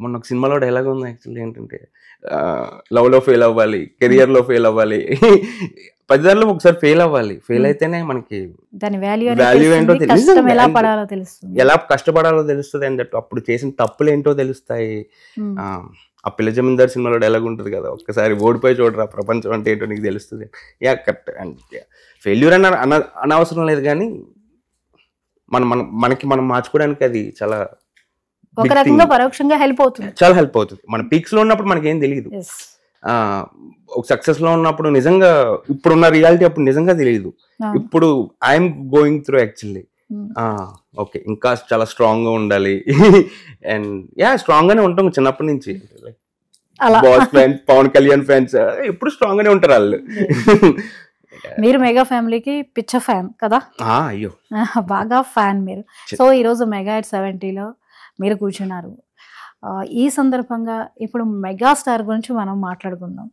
మొన్న ఒక సినిమాలో డైలాగ్ ఉంది యాక్చువల్లీ ఏంటంటే లవ్లో ఫెయిల్ అవ్వాలి, కెరియర్లో ఫెయిల్ అవ్వాలి, పదిదారులు ఒకసారి ఫెయిల్ అవ్వాలి. ఫెయిల్ అయితేనే మనకి దాని వాల్యూ ఏంటో కష్టం ఎలా పడాలో తెలుస్తుంది, ఎలా కష్టపడాలో తెలుస్తుంది అని చెప్పి అప్పుడు చేసిన తప్పులు ఏంటో తెలుస్తాయి. ఆ పిల్ల జమీందార్ సినిమాలో డైలాగ్ ఉంటుంది కదా, ఒక్కసారి ఓడిపోయి చూడరా ప్రపంచం అంటే ఏంటో నీకు తెలుస్తుంది. Yeah correct. అండ్ ఫెయిల్యూర్ అనవసరం లేదు, కానీ మనకి మనం మార్చుకోవడానికి అది చాలా ఒక రకంగా పరోక్షంగా హెల్ప్ అవుతుంది, చాలా హెల్ప్ అవుతుంది. మన పీక్స్ లో ఉన్నప్పుడు మనకి ఏం తెలియదు, ఒక సక్సెస్ లో ఉన్నప్పుడు నిజంగా ఇప్పుడున్న రియాలిటీ అప్పుడు నిజంగా తెలియదు. ఇప్పుడు I'm going through actually. Okay, ఇంకా చాలా స్ట్రాంగ్ గా ఉండాలి. అండ్ యా స్ట్రాంగ్ గానే ఉంటాం చిన్నప్పటి నుంచి. Boss fans, Pawan Kalyan fans ఎప్పుడు స్ట్రాంగ్ గానే ఉంటారు వాళ్ళు. మీరు మెగా ఫ్యామిలీకి పిచ్చ ఫ్యాన్ కదా? అయ్యో బాగా ఫ్యాన్ మీరు. సో ఈరోజు మెగా ఎట్ 70లో మీరు కూర్చున్నారు. ఈ సందర్భంగా ఇప్పుడు మెగాస్టార్ గురించి మనం మాట్లాడుకుందాం.